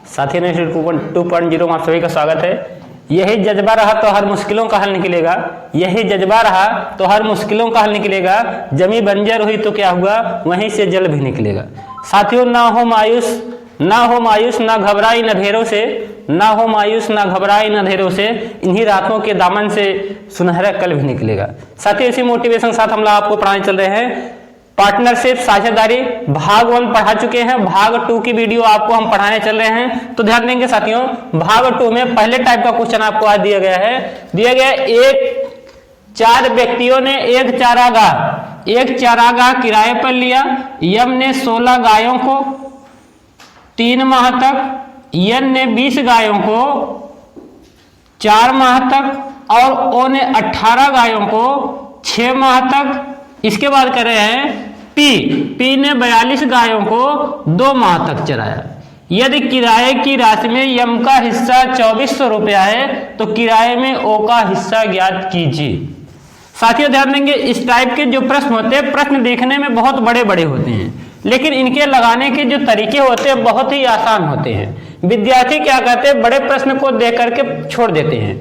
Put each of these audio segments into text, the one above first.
साथी ने 2.0 में आप सभी का स्वागत है। यही जज्बा रहा तो हर मुश्किलों का हल निकलेगा। यही जज्बा रहा तो हर मुश्किलों का हल निकलेगा। जमी बंजर हुई तो क्या हुआ, वहीं से जल भी निकलेगा। साथियों, ना हो मायूस, ना घबराई न अंधेरों से, ना हो मायूस ना घबराई न अंधेरों से, इन्हीं रातों के दामन से सुनहरा कल भी निकलेगा। साथियों, इसी मोटिवेशन के साथ हम लोग आपको पढ़ाने चल रहे हैं पार्टनरशिप साझेदारी। भाग 1 पढ़ा चुके हैं, भाग 2 की वीडियो आपको हम पढ़ाने चल रहे हैं। तो ध्यान देंगे साथियों, भाग 2 में पहले टाइप का क्वेश्चन आपको आज दिया गया है। 4 व्यक्तियों ने एक चारागाह किराए पर लिया। यम ने 16 गायों को 3 माह तक, यन ने 20 गायों को 4 माह तक और ओ ने 18 गायों को 6 माह तक। इसके बाद कर रहे हैं पी ने 42 गायों को 2 माह तक चराया। यदि किराए की राशि में यम का हिस्सा 2400 रुपया है तो किराए में ओ का हिस्सा ज्ञात कीजिए। साथियों, ध्यान देंगे, इस टाइप के जो प्रश्न होते हैं, प्रश्न देखने में बहुत बड़े बड़े होते हैं, लेकिन इनके लगाने के जो तरीके होते हैं बहुत ही आसान होते हैं। विद्यार्थी क्या करते हैं, बड़े प्रश्न को देख करके छोड़ देते हैं।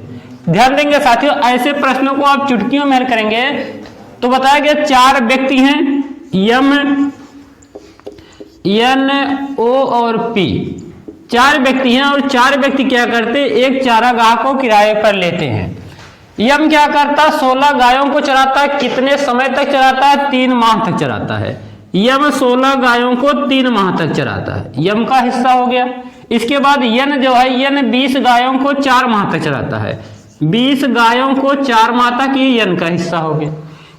ध्यान देंगे साथियों, ऐसे प्रश्नों को आप चुटकियों में हल करेंगे। तो बताया गया 4 व्यक्ति हैं, यम, एन, ओ और पी। 4 व्यक्ति हैं और 4 व्यक्ति क्या करते हैं, एक चारागाह को किराए पर लेते हैं। यम क्या करता, 16 गायों को चराता है। कितने समय तक चराता है, 3 माह तक चराता है। यम 16 गायों को 3 माह तक चराता है, यम का हिस्सा हो गया। इसके बाद यन जो है, यन 20 गायों को 4 माह तक चराता है। 20 गायों को 4 माह तक, ये यन का हिस्सा हो गया।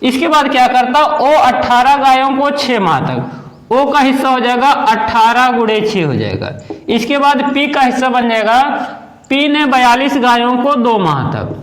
इसके बाद क्या करता, ओ 18 गायों को 6 माह तक, ओ का हिस्सा हो जाएगा 18 गुणे 6 हो जाएगा। इसके बाद पी का हिस्सा बन जाएगा, पी ने 42 गायों को 2 माह तक।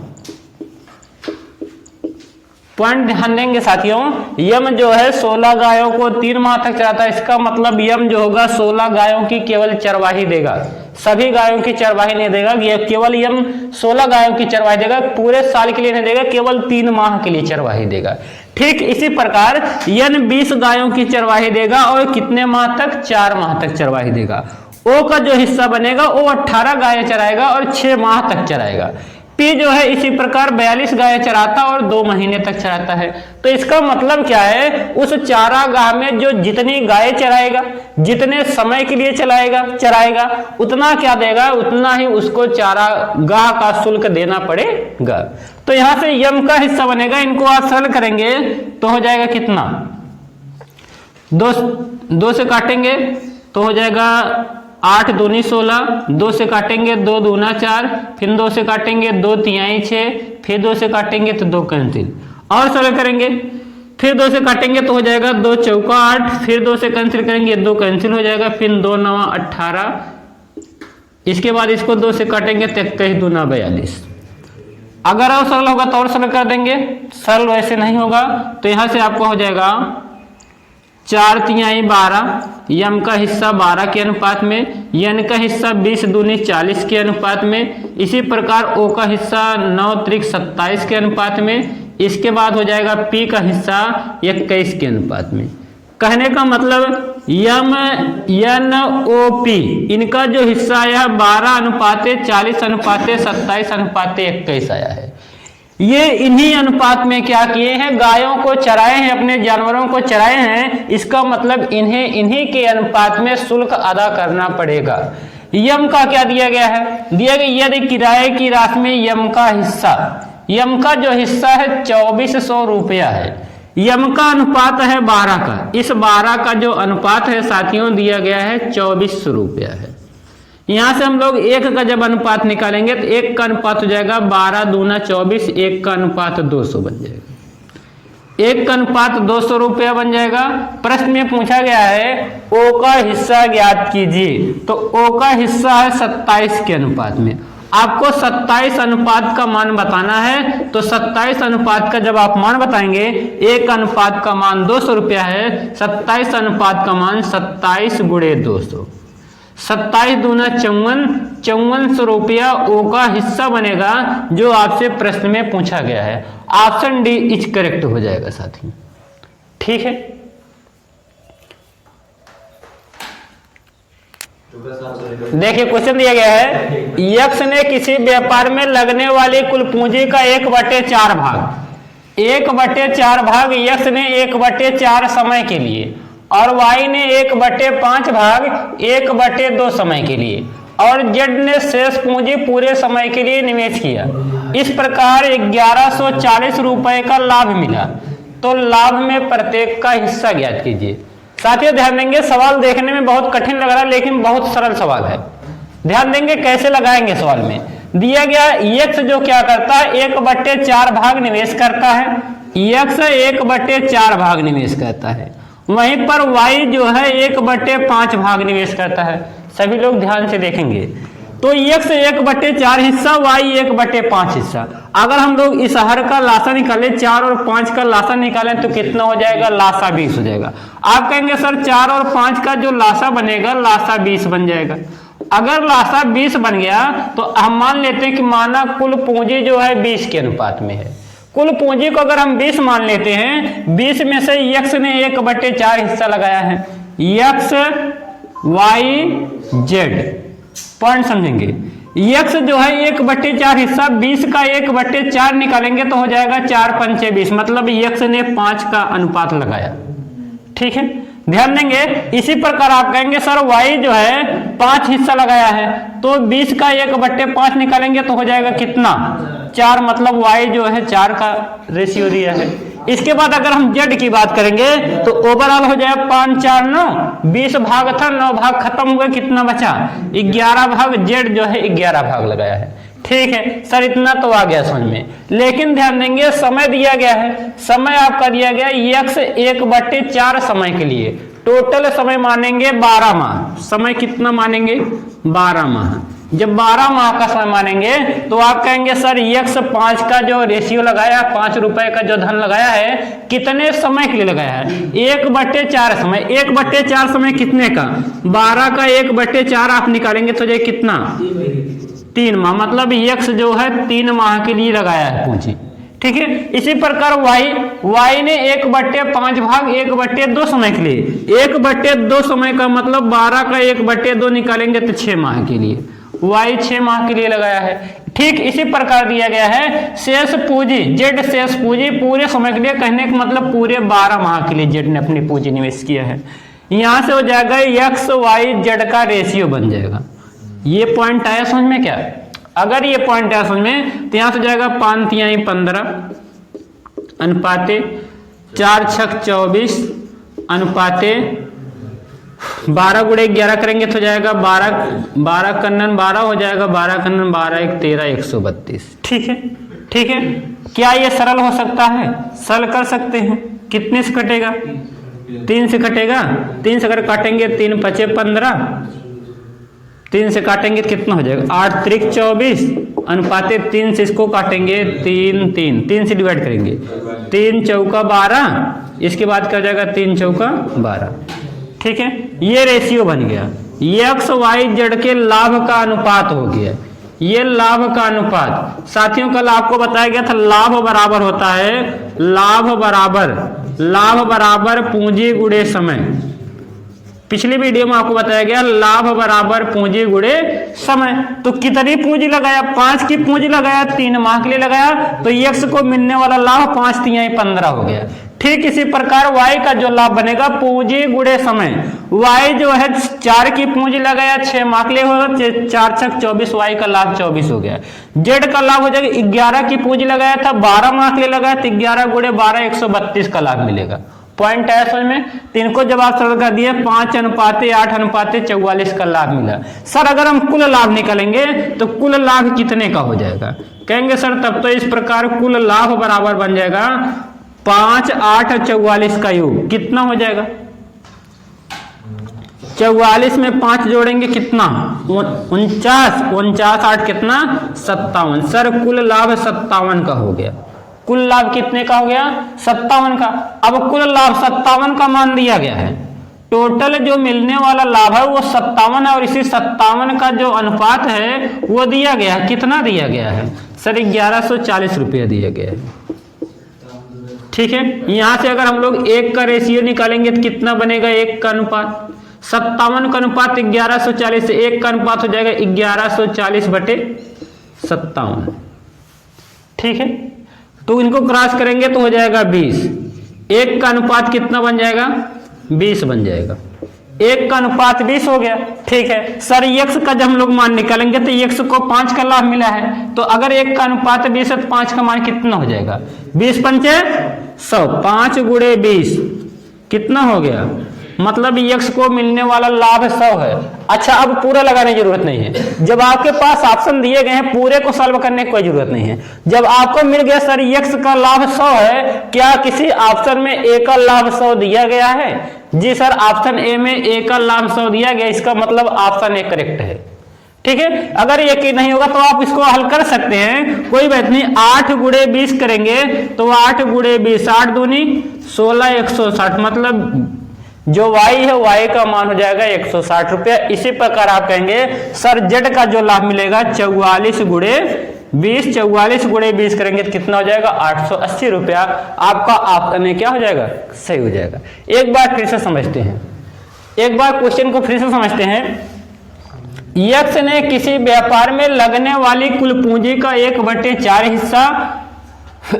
पॉइंट ध्यान देंगे साथियों, यम जो है 16 गायों को 3 माह तक चराता है। इसका मतलब यम जो होगा 16 गायों की केवल चरवाही देगा, सभी गायों की चरवाही नहीं देगा। केवल यम 16 गायों की चरवाही देगा, पूरे साल के लिए नहीं देगा, केवल 3 माह के लिए चरवाही देगा। ठीक इसी प्रकार यन 20 गायों की चरवाही देगा और कितने माह तक, 4 माह तक चरवाही देगा। ओ का जो हिस्सा बनेगा, वो 18 गायें चराएगा और 6 माह तक चराएगा। पी जो है इसी प्रकार 42 गायें चराता और 2 महीने तक चराता है। तो इसका मतलब क्या है, उस चारागाह में जो जितनी गायें चराएगा, जितने समय के लिए चराएगा, उतना क्या देगा, उतना ही उसको चारागाह का शुल्क देना पड़ेगा। तो यहां से यम का हिस्सा बनेगा, इनको आप सरल करेंगे तो हो जाएगा कितना, 2 से काटेंगे तो हो जाएगा 8 दूनी 16, 2 से काटेंगे 2 दूना 4, फिर 2 से काटेंगे 2 तिहाई 6, फिर 2 से काटेंगे तो 2 कैंसिल, और सरल करेंगे, फिर 2 से काटेंगे तो हो जाएगा 2 चौका 8, फिर 2 से कैंसिल करेंगे 2 कैंसिल हो जाएगा, फिर 2 9 18। इसके बाद इसको 2 से काटेंगे तो 21 दूना 42। अगर और सरल होगा तो और सरल कर देंगे, सरल वैसे नहीं होगा तो यहां से आपको हो जाएगा 4 तिहाई 12, यम का हिस्सा 12 के अनुपात में, यन का हिस्सा 20 दूनी 40 के अनुपात में, इसी प्रकार ओ का हिस्सा 9 त्रिक 27 के अनुपात में। इसके बाद हो जाएगा पी का हिस्सा 21 के अनुपात में। कहने का मतलब यम, यन, ओ, पी, इनका जो हिस्सा आया 12 अनुपाते 40 अनुपाते 27 अनुपाते 21 आया है। ये इन्हीं अनुपात में क्या किए हैं, गायों को चराए हैं, अपने जानवरों को चराए हैं। इसका मतलब इन्हीं के अनुपात में शुल्क अदा करना पड़ेगा। यम का क्या दिया गया है, दिया गया यदि किराए की राशि में यम का हिस्सा, यम का जो हिस्सा है 2400 रुपया है। यम का अनुपात है 12 का, इस 12 का जो अनुपात है साथियों दिया गया है 2400 रुपया है। यहां से हम लोग 1 का जब अनुपात निकालेंगे तो 1 का अनुपात हो जाएगा 12 दूना 24, 1 का अनुपात 200 बन जाएगा। 1 का अनुपात 200 रुपया बन जाएगा। प्रश्न में पूछा गया है ओ का हिस्सा ज्ञात कीजिए, तो ओ का हिस्सा है 27 के अनुपात में। आपको 27 अनुपात का मान बताना है, तो 27 अनुपात का जब आप मान बताएंगे, 1 अनुपात का मान 200 रुपया है, 27 अनुपात का मान 27 गुणे 200, 27 दूना 54, 5400 रुपया ओ का हिस्सा बनेगा, जो आपसे प्रश्न में पूछा गया है। ऑप्शन डी इज करेक्ट हो जाएगा साथी। ठीक है, देखिए क्वेश्चन दिया गया है, यक्स ने किसी व्यापार में लगने वाली कुल पूंजी का 1/4 भाग 1/4 भाग यक्स ने 1/4 समय के लिए और वाई ने 1/5 भाग 1/2 समय के लिए और जेड ने शेष पूंजी पूरे समय के लिए निवेश किया। इस प्रकार 1140 रुपए का लाभ मिला। तो लाभ में प्रत्येक का हिस्सा ज्ञात कीजिए। साथियों ध्यान देंगे, सवाल देखने में बहुत कठिन लग रहा है लेकिन बहुत सरल सवाल है। ध्यान देंगे कैसे लगाएंगे। सवाल में दिया गया यक्स जो क्या करता है 1/4 भाग निवेश करता है। यक्स 1/4 भाग निवेश करता है। वहीं पर वाई जो है 1/5 भाग निवेश करता है। सभी लोग ध्यान से देखेंगे तो यक्स 1/4 हिस्सा, वाई 1/5 हिस्सा। अगर हम लोग इस हर का लासा निकालें, 4 और 5 का लासा निकालें तो कितना हो जाएगा, लासा 20 हो जाएगा। आप कहेंगे सर 4 और 5 का जो लासा बनेगा लासा 20 बन जाएगा। अगर लासा 20 बन गया तो हम मान लेते हैं कि माना कुल पूंजी जो है 20 के अनुपात में है। कुल पूंजी को अगर हम 20 मान लेते हैं, 20 में से यक्स ने 1/4 हिस्सा लगाया है। यक्स वाई जेड पॉइंट समझेंगे। यक्स जो है 1/4 हिस्सा, 20 का 1/4 निकालेंगे तो हो जाएगा 4 पंचे 20, मतलब यक्स ने 5 का अनुपात लगाया। ठीक है, ध्यान देंगे। इसी प्रकार आप कहेंगे सर वाई जो है 5 हिस्सा लगाया है तो 20 का 1/5 निकालेंगे तो हो जाएगा कितना, 4, मतलब वाई जो है 4 का रेशियो दिया है। इसके बाद अगर हम जेड की बात करेंगे तो ओवरऑल हो जाएगा 5 4 9, 20 भाग था, 9 भाग खत्म हुए, कितना बचा 11 भाग। जेड जो है 11 भाग लगाया है। ठीक है सर, इतना तो आ गया समझ में। लेकिन ध्यान देंगे समय दिया गया है, समय आपका दिया गया यक्स 1/4 समय के लिए। टोटल समय मानेंगे 12 माह। समय कितना मानेंगे, 12 माह। जब 12 माह का समय मानेंगे तो आप कहेंगे सर यक्स 5 का जो रेशियो लगाया, 5 रुपए का जो धन लगाया है, कितने समय के लिए लगाया है, 1/4 समय। 1/4 समय कितने का, 12 का 1/4 आप निकालेंगे तो जो कितना, 3 माह, मतलब यक्स जो है 3 माह के लिए लगाया है पूंजी। ठीक है, इसी प्रकार वाई ने 1/5 भाग 1/2 समय के लिए। 1/2 समय का मतलब 12 का 1/2 निकालेंगे तो 6 माह के लिए। वाई 6 माह के लिए लगाया है। ठीक इसी प्रकार दिया गया है शेष पूंजी, जेड शेष पूंजी पूरे समय के लिए, कहने का मतलब पूरे 12 माह के लिए जेड ने अपनी पूंजी निवेश किया है। यहां से हो जाएगा यक्स वाई जेड का रेशियो बन जाएगा। ये पॉइंट आया समझ में क्या, अगर ये पॉइंट आया समझ में तो यहां से जाएगा 5 तिहाई 15 अनुपाते 4 छक 24 अनुपाते 12 गुणे 11 करेंगे तो जाएगा 12 कन्नन 12 हो जाएगा, 12 कन्नन 12 1 13 132। ठीक है, ठीक है। क्या ये सरल हो सकता है, सरल कर सकते हैं। कितने से कटेगा, 3 से कटेगा। 3 से अगर काटेंगे 3 पचे 15, 3 से काटेंगे तो कितना हो जाएगा, 8 त्रिक 24 अनुपाते 3 से इसको काटेंगे 3 से डिवाइड करेंगे, 3 चौका 12, इसके बाद क्या जाएगा 3 चौका 12। ठीक है, ये रेशियो बन गया। यक्स वाई जेड के लाभ का अनुपात हो गया। ये लाभ का अनुपात साथियों कल आपको बताया गया था, लाभ बराबर होता है, लाभ बराबर पूंजी गुणे समय। पिछली वीडियो में आपको बताया गया लाभ बराबर पूंजी गुणे समय। तो कितनी पूंजी लगाया, 5 की पूंजी लगाया, 3 माह के लिए लगाया, तो यक्स को मिलने वाला लाभ 5 तिहाई 15 हो गया। ठीक इसी प्रकार वाई का जो लाभ बनेगा पूंजी गुणे समय। वाई जो है 4 की पूंजी लगाया, 6 माह के लिए होगा, 4 छक 24, वाई का लाभ 24 हो गया। जेड का लाभ हो जाएगा 11 की पूंजी लगाया था, 12 माह के लिए लगाया तो 11 गुणे 12 132 का लाभ मिलेगा। पॉइंट है समझ में। 3 को जब आप सरल कर दिए 5 अनुपाते 8 अनुपाते 44 का लाभ मिला। सर अगर हम कुल लाभ निकालेंगे तो कुल लाभ कितने का हो जाएगा, कहेंगे सर तब तो इस प्रकार कुल लाभ बराबर बन जाएगा 5 8 44 का योग। कितना हो जाएगा, 44 में 5 जोड़ेंगे कितना, 49 8 कितना 57। सर कुल लाभ 57 का हो गया। कुल लाभ कितने का हो गया, 57 का। अब कुल लाभ 57 का मान दिया गया है, टोटल जो मिलने वाला लाभ है वो 57 है और इसी 57 का जो अनुपात है वो दिया गया है। कितना दिया गया है सर, 1140 रुपया दिया गया है। ठीक है, यहां से अगर हम लोग 1 का रेशियो निकालेंगे तो कितना बनेगा, 1 का अनुपात। 57 का अनुपात 1140 से 1 का अनुपात हो जाएगा 1140/57। ठीक है, तो इनको क्रॉस करेंगे तो हो जाएगा 20। 1 का अनुपात कितना बन जाएगा? 20 बन जाएगा। 1 का अनुपात 20 हो गया। ठीक है सर, x का जब हम लोग मान निकालेंगे तो x को 5 का लाभ मिला है, तो अगर 1 का अनुपात 20 है तो 5 का मान कितना हो जाएगा? 20 पंचे 100, 5 गुणे 20 कितना हो गया? मतलब x को मिलने वाला लाभ 100 है। अच्छा, अब पूरा लगाने की जरूरत नहीं है। जब आपके पास ऑप्शन दिए गए हैं पूरे को सॉल्व करने की कोई जरूरत नहीं है। जब आपको मिल गया सर x का लाभ 100 है, क्या किसी ऑप्शन में a का लाभ 100 दिया गया है? जी सर, ऑप्शन ए में a का लाभ 100 दिया गया, इसका मतलब ऑप्शन ए करेक्ट है। ठीक है, अगर ये नहीं होगा तो आप इसको हल कर सकते हैं, कोई बात नहीं। 8 गुणे 20 करेंगे तो 8 गुणे 20, 8 दूनी 16, 160, मतलब जो y है y का मान हो जाएगा 160 रुपया। इसी प्रकार आप कहेंगे सर z का जो लाभ मिलेगा 44 गुणे 20, 44 गुणे 20 करेंगे तो कितना हो जाएगा? 880 रुपया। आपका ऑप्शन क्या हो जाएगा? सही हो जाएगा। एक बार फिर से समझते हैं, एक बार क्वेश्चन को फिर से समझते हैं। x ने किसी व्यापार में लगने वाली कुल पूंजी का 1/4 हिस्सा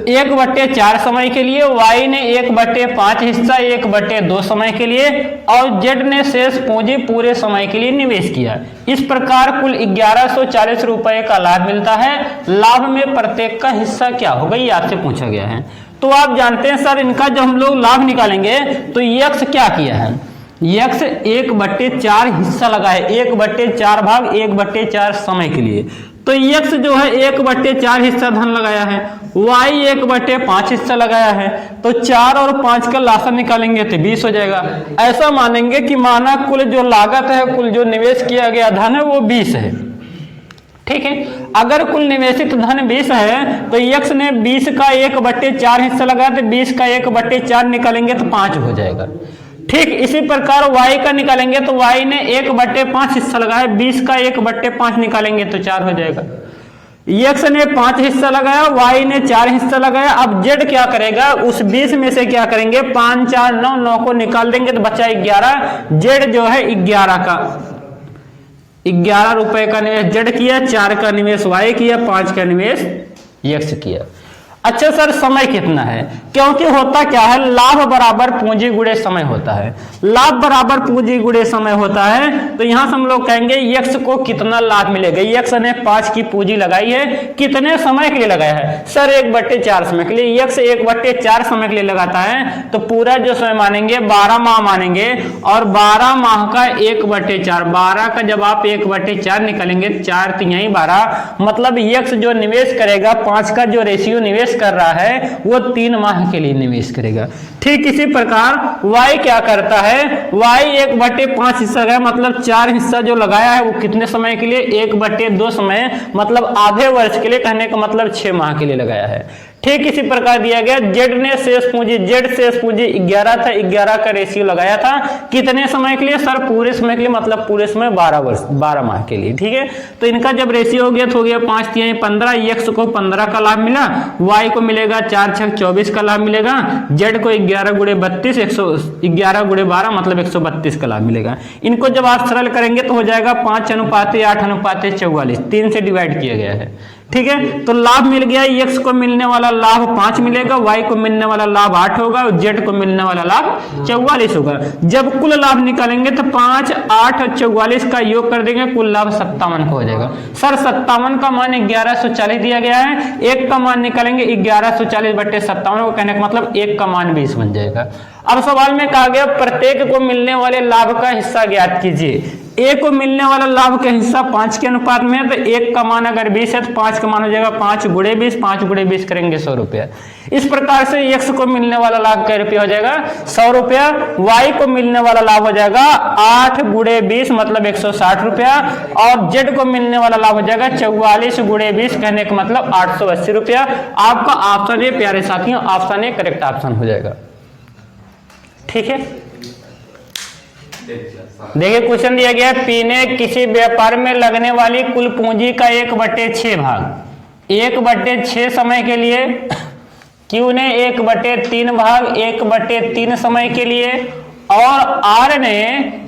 1/4 समय के लिए, y ने 1/5 हिस्सा 1/2 समय के लिए और z ने शेष पूंजी पूरे समय के लिए निवेश किया। इस प्रकार कुल 1140 रुपए का लाभ मिलता है। लाभ में प्रत्येक का हिस्सा क्या होगा, ये आपसे पूछा गया है। तो आप जानते हैं सर, इनका जब हम लोग लाभ निकालेंगे तो x क्या किया है? x 1/4 हिस्सा लगा है, 1/4 भाग 1/4 समय के लिए। तो x जो है 1/4 हिस्सा धन लगाया है, y 1/5 हिस्सा लगाया है, तो 4 और 5 का लासा निकालेंगे तो 20 हो जाएगा। ऐसा मानेंगे कि माना कुल जो लागत है, कुल जो निवेश किया गया धन है वो 20 है। ठीक है, अगर कुल निवेशित धन 20 है तो x ने 20 का 1/4 हिस्सा लगाया तो 20 का 1/4 निकालेंगे तो 5 हो जाएगा। ठीक इसी प्रकार y का निकालेंगे तो y ने 1/5 हिस्सा लगाया, 20 का 1/5 निकालेंगे तो 4 हो जाएगा। x ने 5 हिस्सा लगाया, y ने 4 हिस्सा लगाया। अब z क्या करेगा? उस 20 में से क्या करेंगे? 5 4 9, 9 को निकाल देंगे तो बचा 11। z जो है 11 रुपए का निवेश z किया, 4 का निवेश y किया, 5 का निवेश x किया। अच्छा सर, समय कितना है? क्योंकि होता क्या है, लाभ बराबर पूंजी गुणे समय होता है। लाभ बराबर पूंजी गुणे समय होता है, तो यहां से हम लोग कहेंगे x को कितना लाभ मिलेगा। x ने 5 की पूंजी लगाई है, कितने समय के लिए लगाया है? सर 1/4 समय के लिए। x 1/4 समय के लिए लगाता है तो पूरा जो समय मानेंगे 12 माह मानेंगे, और 12 माह का 1/4, 12 का जब आप 1/4 निकालेंगे 4 तिहाई 12, मतलब x जो निवेश करेगा, 5 का जो रेशियो निवेश कर रहा है वो 3 माह के लिए निवेश करेगा। ठीक इसी प्रकार y क्या करता है? y 1/5 हिस्सा है, मतलब 4 हिस्सा जो लगाया है वो कितने समय के लिए? 1/2 समय, मतलब आधे वर्ष के लिए, कहने का मतलब 6 माह के लिए लगाया है। ठीक इसी प्रकार दिया गया z ने शेष पूंजी, z शेष पूंजी 11 था, 11 का रेशियो लगाया था, कितने समय के लिए? सर पूरे समय के लिए, मतलब पूरे समय 12 माह के लिए। ठीक है, तो इनका जब रेशियो हो गया तो हो गया 5 तिहाई 15, x को 15 का लाभ मिला, y को मिलेगा 4 6 24 का लाभ मिलेगा, z को 11 गुणे 32, 11 गुणे 12 मतलब 132 का लाभ मिलेगा। इनको जब आप सरल करेंगे तो हो जाएगा 5:8:44, 3 से डिवाइड किया गया है। ठीक है, तो लाभ मिल गया, x को मिलने वाला लाभ 5 मिलेगा, y को मिलने वाला लाभ 8 होगा और z को मिलने वाला लाभ 44 होगा। जब कुल लाभ निकालेंगे तो 5 8 और 44 का योग कर देंगे, कुल लाभ 57 का हो जाएगा। सर 57 का मान 1140 दिया गया है, 1 का मान निकालेंगे 1140/57 को, कहने का मतलब 1 का मान 20 बन जाएगा। अब सवाल में कहा गया प्रत्येक को मिलने वाले लाभ का हिस्सा ज्ञात कीजिए। a को मिलने वाला लाभ का हिस्सा 5 के अनुपात में है, तो 1 का मान अगर 20 है तो 5 का मान हो जाएगा 5 गुणे 20, 5 गुणे 20 करेंगे 100 रुपया। इस प्रकार से x को मिलने वाला लाभ क्या रुपया हो जाएगा? 100 रुपया। y को मिलने वाला लाभ हो जाएगा 8 गुणे 20 मतलब 160 रुपया, और z को मिलने वाला लाभ हो जाएगा 44 गुणे 20, कहने का मतलब 880 रुपया। आपका ऑप्शन ए प्यारे साथियों, ऑप्शन ए करेक्ट ऑप्शन हो जाएगा। ठीक है, देखिए क्वेश्चन दिया गया, P ने किसी व्यापार में लगने वाली कुल पूंजी का 1/6 भाग 1/6 समय के लिए, Q ने 1/3 भाग 1/3 समय के लिए, और आर ने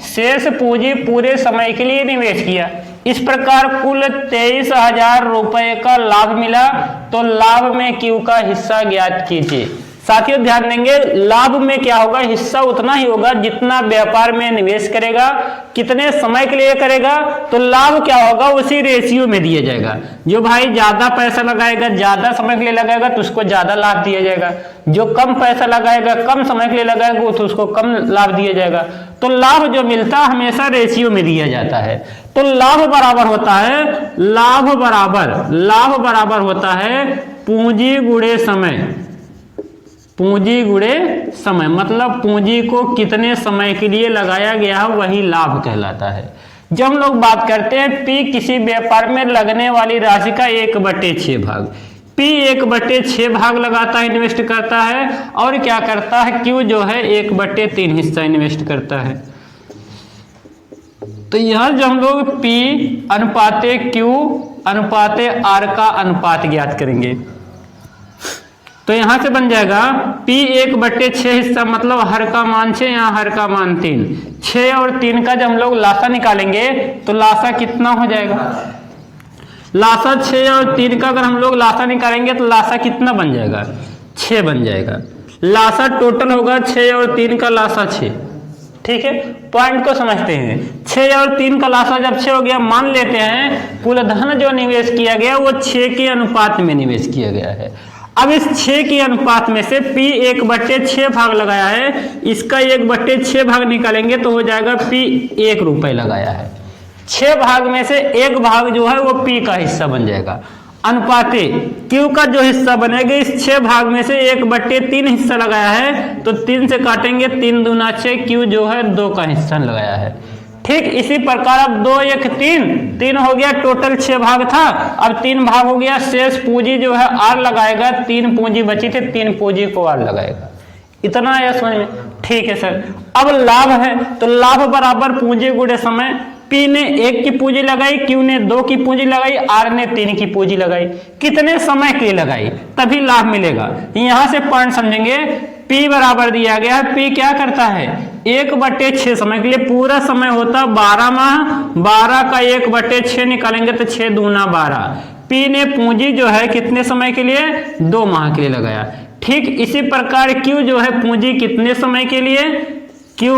शेष पूंजी पूरे समय के लिए निवेश किया। इस प्रकार कुल 23,000 रुपए का लाभ मिला। तो लाभ में क्यू का हिस्सा ज्ञात कीजिए। साथियों ध्यान देंगे, लाभ में क्या होगा, हिस्सा उतना ही होगा जितना व्यापार में निवेश करेगा, कितने समय के लिए करेगा, तो लाभ क्या होगा उसी रेशियो में दिया जाएगा। जो भाई ज्यादा पैसा लगाएगा, ज्यादा समय के लिए लगाएगा तो उसको ज्यादा लाभ दिया जाएगा। जो कम पैसा लगाएगा, कम समय के लिए लगाएगा तो उसको कम लाभ दिया जाएगा। तो लाभ जो मिलता है हमेशा रेशियो में दिया जाता है। तो लाभ बराबर होता है, लाभ बराबर होता है पूंजी गुणे समय। पूंजी गुणे समय मतलब पूंजी को कितने समय के लिए लगाया गया है वही लाभ कहलाता है। जब हम लोग बात करते हैं पी किसी व्यापार में लगने वाली राशि का 1/6 भाग, पी 1/6 भाग लगाता है, इन्वेस्ट करता है। और क्या करता है, क्यू जो है 1/3 हिस्सा इन्वेस्ट करता है। तो यह जो हम लोग पी अनुपाते क्यू अनुपाते आर का अनुपात ज्ञात करेंगे तो यहां से बन जाएगा P 1/6 हिस्सा मतलब हर का मान 6, यहाँ हर का मान 3। 6 और 3 का जब हम लोग लासा निकालेंगे तो लासा कितना हो जाएगा, लासा 6 और 3 का अगर हम लोग लासा निकालेंगे तो लासा कितना बन जाएगा, 6 बन जाएगा। लासा टोटल होगा 6 और 3 का लासा 6। ठीक है, पॉइंट को समझते हैं। 6 और 3 का लासा जब 6 हो गया, मान लेते हैं कुल धन जो निवेश किया गया वो 6 के अनुपात में निवेश किया गया है। अब इस 6 के अनुपात में से P 1/6 भाग लगाया है, इसका 1/6 भाग निकालेंगे तो हो जाएगा P 1 रुपए लगाया है। 6 भाग में से 1 भाग जो है वो P का हिस्सा बन जाएगा। अनुपाते Q का जो हिस्सा बनेगा, इस 6 भाग में से 1/3 हिस्सा लगाया है तो 3 से काटेंगे, 3 दूना 6, Q जो है 2 का हिस्सा लगाया है। ठीक इसी प्रकार अब 2 1 3 हो गया, टोटल 6 भाग था, अब 3 भाग हो गया। शेष पूंजी जो है आर लगाएगा, 3 पूंजी बची थी, 3 पूंजी को आर लगाएगा। इतना आया समझ में? ठीक है सर। अब लाभ है तो लाभ बराबर पूंजी गुणे समय। P ने 1 की पूंजी लगाई, Q ने 2 की पूंजी लगाई, R ने 3 की पूंजी लगाई। कितने समय के लिए लगाई तभी लाभ मिलेगा। यहां से पॉइंट समझेंगे। P बराबर दिया गया है, P क्या करता है 1/6 समय के लिए, पूरा समय होता 12 माह, 12 का 1/6 निकालेंगे तो 6 दूना 12। P ने पूंजी जो है कितने समय के लिए, 2 माह के लिए लगाया। ठीक इसी प्रकार Q जो है पूंजी कितने समय के लिए, Q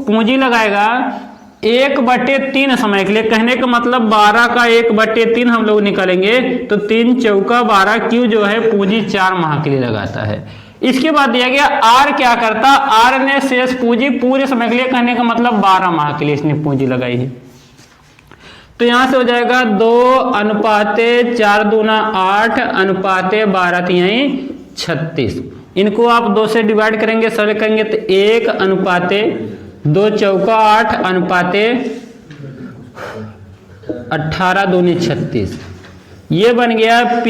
पूंजी लगाएगा 1/3 समय के लिए। कहने का मतलब 12 का 1/3 हम लोग निकालेंगे तो 3 चौका 12, Q जो है पूंजी 4 माह के लिए लगाता है। इसके बाद दिया गया R क्या करता, R ने शेष पूंजी पूरे समय के लिए, कहने का मतलब 12 माह के लिए इसने पूंजी लगाई है। तो यहां से हो जाएगा 2/4 दूना 8 अनुपाते 12 तिहाई 36। इनको आप 2 से डिवाइड करेंगे, सरल करेंगे तो 1 अनुपाते 2 चौका 8 अनुपाते 18 दूनी 36। ये बन गया P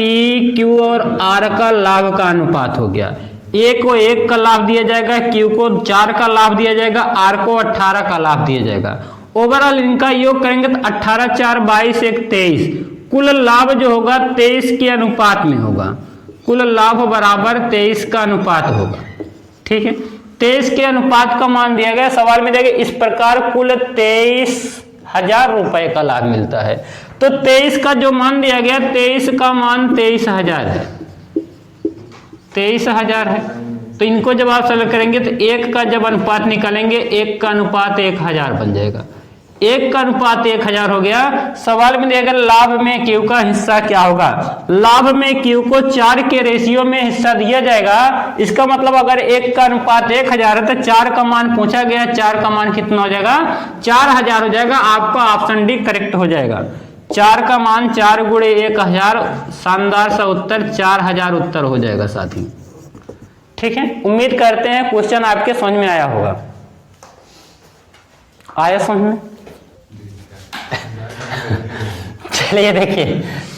Q और R का लाभ का अनुपात हो गया। A को 1 का लाभ दिया जाएगा, Q को 4 का लाभ दिया जाएगा, R को 18 का लाभ दिया जाएगा। ओवरऑल इनका योग करेंगे तो 18 4 22 1 23। कुल लाभ जो होगा 23 के अनुपात में होगा। कुल लाभ बराबर 23 का अनुपात होगा। ठीक है, 23 के अनुपात का मान दिया गया, सवाल में दिया गया इस प्रकार कुल 23,000 रुपए का लाभ मिलता है। तो 23 का जो मान दिया गया, 23 का मान 23,000 है, 23,000 है। तो इनको जब आप सरल करेंगे तो 1 का जब अनुपात निकालेंगे, 1 का अनुपात 1000 बन जाएगा। 1 का अनुपात 1000 हो गया। सवाल में दिया गया लाभ में Q का हिस्सा क्या होगा। लाभ में Q को 4 के रेशियो में हिस्सा दिया जाएगा। इसका मतलब अगर 1 का अनुपात 1000 है तो 4 का मान पूछा गया, 4 का मान कितना हो जाएगा, 4000 हो जाएगा। आपका ऑप्शन डी करेक्ट हो जाएगा। 4 का मान 4 गुणे 1000, शानदार सा उत्तर 4000 उत्तर हो जाएगा साथी। ठीक है, उम्मीद करते हैं क्वेश्चन आपके समझ में आया होगा। आया समझ में? चलिए देखिए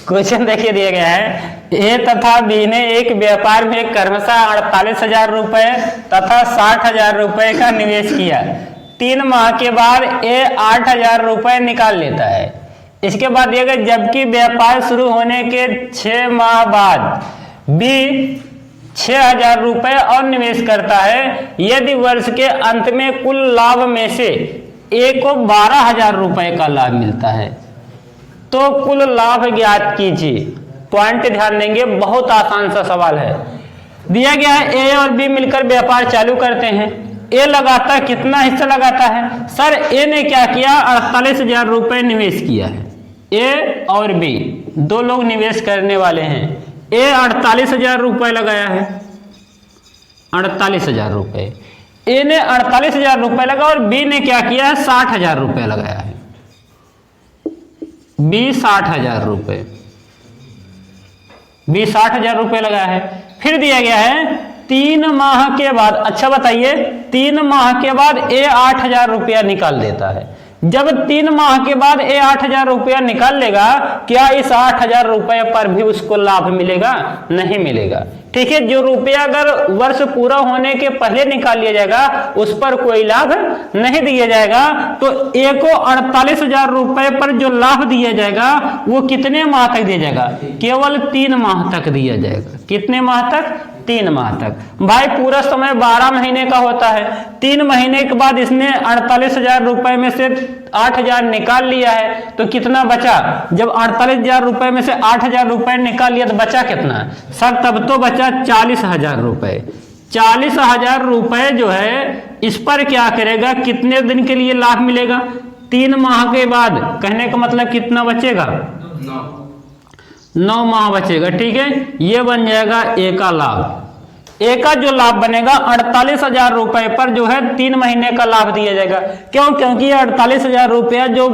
क्वेश्चन देखिए दिया गया है। ए तथा बी ने एक व्यापार में क्रमशः 48,000 रुपए तथा 60,000 रुपए का निवेश किया। 3 माह के बाद ए 8,000 रुपए निकाल लेता है। इसके बाद दिया गया जबकि व्यापार शुरू होने के 6 माह बाद बी 6,000 रुपए और निवेश करता है, यदि वर्ष के अंत में कुल लाभ में से ए को 12,000 रुपए का लाभ मिलता है तो कुल लाभ ज्ञात कीजिए। पॉइंट ध्यान देंगे, बहुत आसान सा सवाल है। दिया गया है ए और बी मिलकर व्यापार चालू करते हैं। ए लगाता कितना हिस्सा लगाता है? सर ए ने क्या किया, 48,000 रुपए निवेश किया है। ए और बी दो लोग निवेश करने वाले हैं। ए 48,000 रुपए लगाया है, 48,000 रुपए। ए ने 48,000 रुपए लगा और बी ने क्या किया है, 60,000 रुपए लगाया है। बी 60,000 रुपए, बी 60,000 रुपए लगाया है। फिर दिया गया है 3 माह के बाद, अच्छा बताइए, 3 माह के बाद ए 8,000 रुपया निकाल देता है। जब 3 माह के बाद ए 8,000 रुपया निकाल लेगा, क्या इस 8,000 रुपये पर भी उसको लाभ मिलेगा? नहीं मिलेगा। ठीक है, जो रुपया अगर वर्ष पूरा होने के पहले निकाल लिया जाएगा उस पर कोई लाभ नहीं दिया जाएगा। तो ए को 48,000 रुपए पर जो लाभ दिया जाएगा वो कितने माह तक दिया जाएगा? केवल 3 माह तक दिया जाएगा। कितने माह तक? 3 माह तक। भाई पूरा समय 12 महीने का होता है। 3 महीने के बाद इसने 48,000 रुपए में से 8,000 निकाल लिया है तो कितना बचा? जब 48,000 रुपए में से 8,000 रुपए निकाल लिया तो बचा कितना? सर तब तो बचा 40,000 रुपए। 40,000 रुपए जो है इस पर क्या करेगा, कितने दिन के लिए लाभ मिलेगा? 3 माह के बाद। कहने का मतलब कितना बचेगा? 9 माह बचेगा। ठीक है, ये बन जाएगा ए का लाभ। ए का जो लाभ बनेगा 48,000 रुपए पर जो है 3 महीने का लाभ दिया जाएगा। क्यों? क्योंकि 48,000 रुपया जो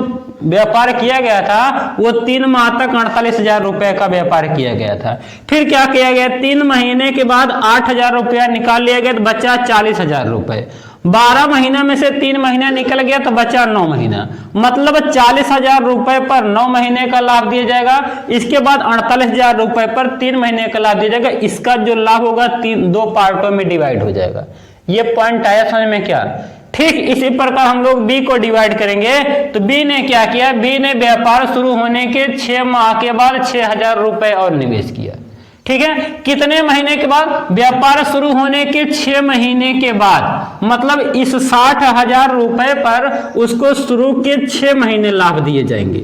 व्यापार किया गया था वो 3 माह तक 48,000 रुपए का व्यापार किया गया था। फिर क्या किया गया, 3 महीने के बाद 8,000 रुपया निकाल लिया गया तो बचा 40,000 रुपए। 12 महीना में से 3 महीना निकल गया तो बचा 9 महीना, मतलब 40,000 रुपए पर 9 महीने का लाभ दिया जाएगा। इसके बाद 48,000 रुपए पर 3 महीने का लाभ दिया जाएगा। इसका जो लाभ होगा 2 पार्टों में डिवाइड हो जाएगा। ये पॉइंट आया समझ में क्या? ठीक इसी प्रकार हम लोग बी को डिवाइड करेंगे। तो बी ने क्या किया, बी ने व्यापार शुरू होने के 6 माह के बाद 6,000 रुपए और निवेश किया। ठीक है, कितने महीने के बाद? व्यापार शुरू होने के 6 महीने के बाद, मतलब इस 60,000 रुपए पर उसको शुरू के 6 महीने लाभ दिए जाएंगे।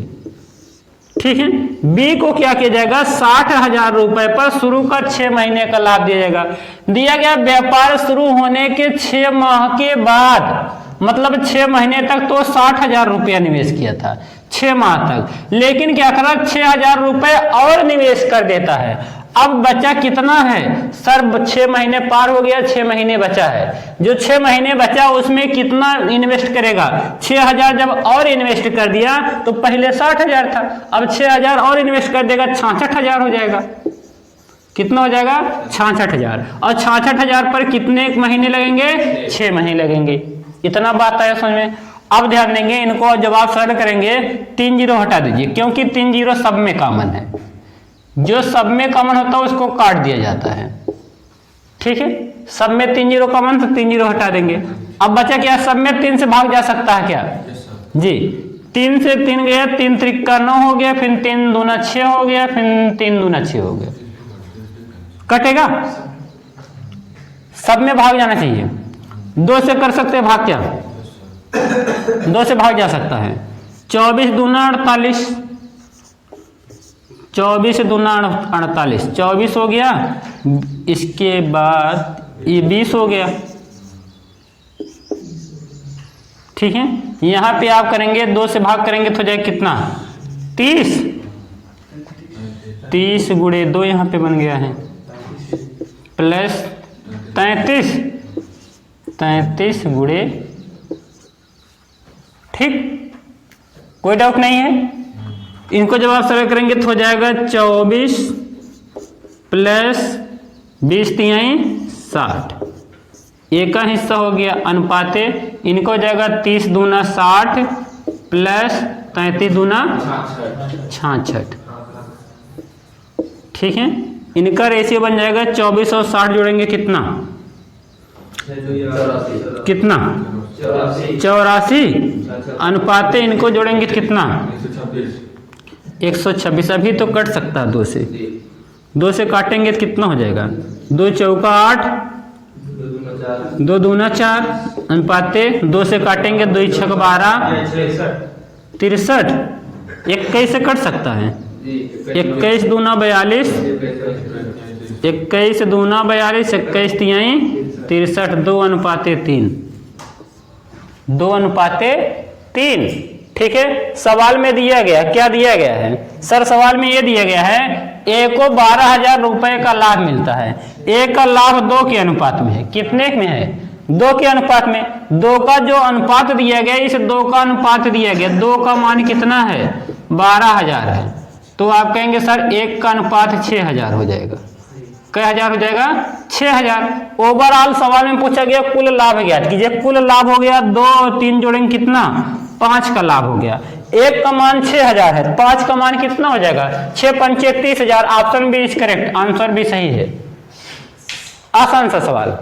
ठीक है, बी को क्या किया जाएगा, 60,000 रुपए पर शुरू का 6 महीने का लाभ दिया जाएगा। दिया गया व्यापार शुरू होने के 6 माह के बाद, मतलब 6 महीने तक तो 60,000 रुपया निवेश किया था 6 माह तक, लेकिन क्या करा 6,000 रुपए और निवेश कर देता है। अब बचा कितना है सर? 6 महीने पार हो गया, 6 महीने बचा है। जो 6 महीने बचा उसमें कितना इन्वेस्ट करेगा? 6,000 जब और इन्वेस्ट कर दिया तो पहले 60,000 था, अब 6,000 और इन्वेस्ट कर देगा, 66,000 हो जाएगा। कितना हो जाएगा? 66,000। और 66,000 पर कितने महीने लगेंगे? 6 महीने लगेंगे। इतना बात आया समझ में? अब ध्यान देंगे, इनको जब आप सरल करेंगे 3 जीरो हटा दीजिए, क्योंकि 3 जीरो सब में कॉमन है। जो सब में कॉमन होता है उसको काट दिया जाता है। ठीक है, सब में 3 जीरो कॉमन तो 3 जीरो हटा देंगे। अब बचा क्या? सब में 3 से भाग जा सकता है क्या? जी, 3 से 3 गया, 3 त्रिका 9 हो गया, फिर 3 दूना 6 हो गया, फिर 3 दूना 6 हो गया। कटेगा? सब में भाग जाना चाहिए। 2 से कर सकते हैं भाग, क्या 2 से भाग जा सकता है। 24 दूना 48, 24 दूना 48, 24 हो गया। इसके बाद ये 20 हो गया। ठीक है, यहां पे आप करेंगे 2 से भाग करेंगे तो जाए कितना? 30। 30 गुणे 2 यहां पे बन गया है, प्लस 33, 33 गुणे। ठीक, कोई डाउट नहीं है? इनको जब आप सरल करेंगे तो हो जाएगा 24 प्लस 20 तिहाई 60। एक का हिस्सा हो गया अनुपाते, इनको हो जाएगा 30 दूना 60 प्लस 33 दूना 66। ठीक है, इनका रेशियो बन जाएगा 24 और 60 जोड़ेंगे कितना? कितना? 84। अनुपाते इनको जोड़ेंगे कितना? 126। अभी तो कट सकता है 2 से, 2 से काटेंगे तो कितना हो जाएगा? 2 चौका 8, 2 दूना 4, अनुपाते 2 से काटेंगे 2 छक 12, 63, 21 से कट सकता है, 21 दूना 42, 21 दूना 42, 21 तिहाई 63, 2 अनुपाते 3, 2 अनुपाते 3। ठीक है, सवाल में दिया गया, क्या दिया गया है सर? सवाल में ये दिया गया है ए को 12,000 रुपए का लाभ मिलता है। ए का लाभ 2 के अनुपात में है। कितने में है? 2 के अनुपात में। 2 का जो अनुपात दिया गया, इस 2 का अनुपात दिया गया, 2 का मान कितना है? 12,000 है। तो आप कहेंगे सर 1 का अनुपात 6,000 हो जाएगा। क्या हजार हो जाएगा? 6,000। ओवरऑल सवाल में पूछा गया कुल लाभ ज्ञात कीजिए। कुल लाभ हो गया 2 और 3 जोड़ेंगे कितना? 5 का लाभ हो गया। 1 का मान 6,000 है, 5 का मान कितना हो जाएगा? 6 पंचे 30,000। Option B is correct, answer भी सही है। आसान सा सवाल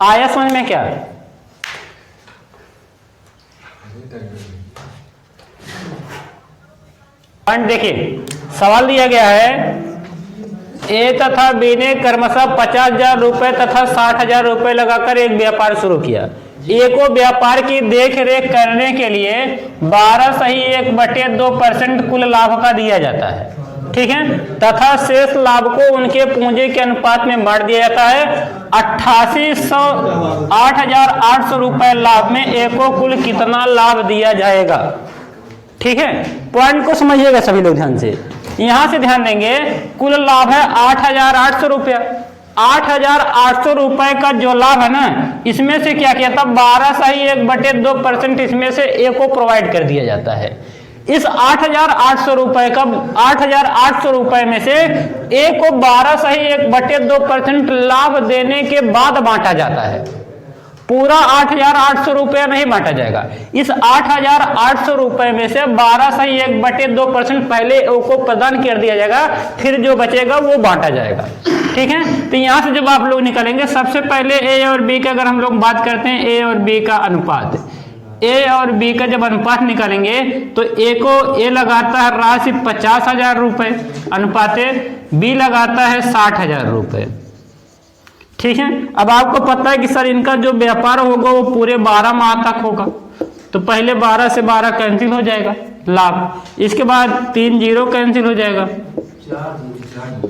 आया समझ में क्या? पॉइंट देखिए, सवाल दिया गया है ए तथा बी ने क्रमशः 50,000 रुपए तथा 60,000 रुपए लगाकर एक व्यापार शुरू किया। ए को व्यापार की देख रेख करने के लिए 12.1/2% कुल लाभ का दिया जाता है। ठीक है, तथा शेष लाभ को उनके पूंजी के अनुपात में बांट दिया जाता है। 8,800 रुपए लाभ में ए को कुल कितना लाभ दिया जाएगा? ठीक है, पॉइंट को समझिएगा सभी लोग ध्यान से। यहां से ध्यान देंगे, कुल लाभ है 8,800 रुपया। 8,800 रुपए का जो लाभ है ना, इसमें से क्या किया था? 12.1/2% इसमें से ए को प्रोवाइड कर दिया जाता है। इस 8,800 रुपए का 8,800 रुपए में से ए को 12.1/2% लाभ देने के बाद बांटा जाता है। पूरा 8,800 रुपया नहीं बांटा जाएगा। इस 8,800 रुपए में से 12.1/2% पहले ओ को प्रदान कर दिया जाएगा, फिर जो बचेगा वो बांटा जाएगा। ठीक है, तो यहां से जब आप लोग निकालेंगे, सबसे पहले ए और बी का अगर हम लोग बात करते हैं, ए और बी का अनुपात, ए और बी का जब अनुपात निकालेंगे तो ए को ए लगाता है राशि 50,000 रुपए, अनुपाते बी लगाता है 60,000 रुपए। ठीक है, अब आपको पता है कि सर इनका जो व्यापार होगा वो पूरे 12 माह तक होगा, तो पहले 12 से 12 कैंसिल हो जाएगा लाभ, इसके बाद 3 जीरो कैंसिल हो जाएगा,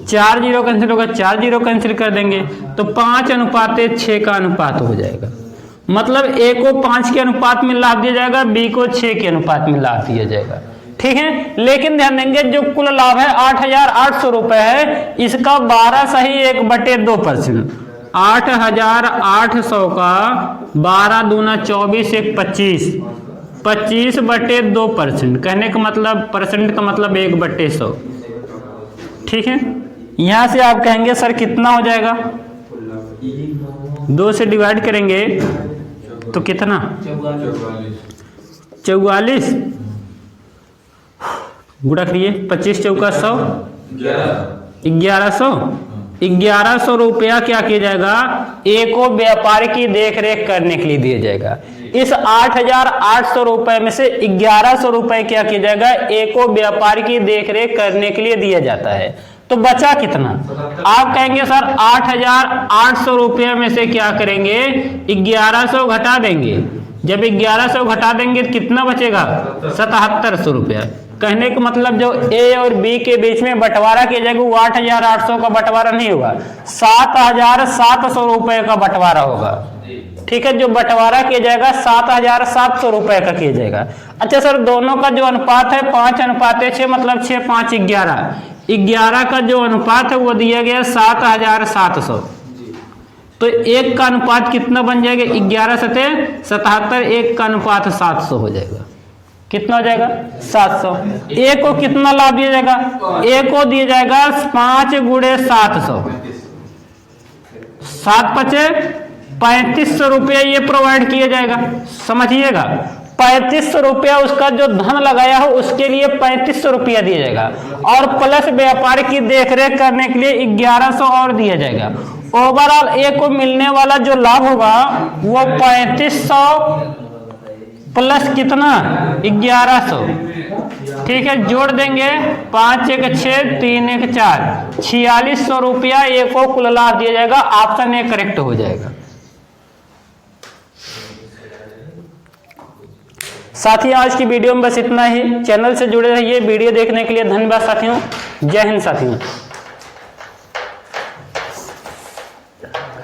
4 जीरो कैंसिल होगा, 4 जीरो कैंसिल कर देंगे तो 5:6 का अनुपात हो जाएगा। मतलब ए को 5 के अनुपात में लाभ दिया जाएगा, बी को 6 के अनुपात में लाभ दिया जाएगा। ठीक है, लेकिन ध्यान देंगे जो कुल लाभ है 8,800 रुपए है, इसका 12.1/2%। 8,800 का 12 दूना 24 1 25, 25/2%। कहने का मतलब परसेंट का मतलब 1/100। ठीक है, यहां से आप कहेंगे सर कितना हो जाएगा? 2 से डिवाइड करेंगे तो कितना? 44। गुणा करिए, 25 चौका 100, 1100। 1100 रुपया क्या किया जाएगा? ए को व्यापार की देखरेख करने के लिए दिया जाएगा। इस 8,800 रुपए में से 1100 रुपए क्या किया जाएगा? ए को व्यापार की देखरेख करने के लिए दिया जाता है। तो बचा कितना? आप कहेंगे सर 8,800 रुपये में से क्या करेंगे? 1100 घटा देंगे। जब 1100 घटा देंगे तो कितना बचेगा? 7,700 रुपया। कहने का मतलब जो ए और बी के बीच में बंटवारा किया जाएगा वो 8,800 का बंटवारा नहीं होगा, 7,700 रुपए का बंटवारा होगा। ठीक है, जो बंटवारा किया जाएगा 7,700 रुपए का किया जाएगा। अच्छा सर, दोनों का जो अनुपात है 5:6 मतलब 6 5 11, 11 का जो अनुपात है वो दिया गया 7,700। तो एक का अनुपात कितना बन जाएगा? 11 सते 77, एक का अनुपात 700 हो जाएगा। कितना हो जाएगा? 700। ए को कितना लाभ दिया जाएगा? ए को दिया जाएगा 5 × 700, 7 पचे 3500 रुपया ये प्रोवाइड किया जाएगा। समझिएगा, 3500 रुपया उसका जो धन लगाया हो उसके लिए 3500 रुपया दिया जाएगा, और प्लस व्यापार की देखरेख करने के लिए 1100 और दिया जाएगा। ओवरऑल ए को मिलने वाला जो लाभ होगा वो 3500 प्लस कितना? 1100। ठीक है, जोड़ देंगे 5 1 6 3 1 4, 4600 रुपया ए को कुल लाभ दिया जाएगा। ऑप्शन ए करेक्ट हो जाएगा। साथियों आज की वीडियो में बस इतना ही। चैनल से जुड़े रहिए। वीडियो देखने के लिए धन्यवाद साथियों। जय हिंद साथियों।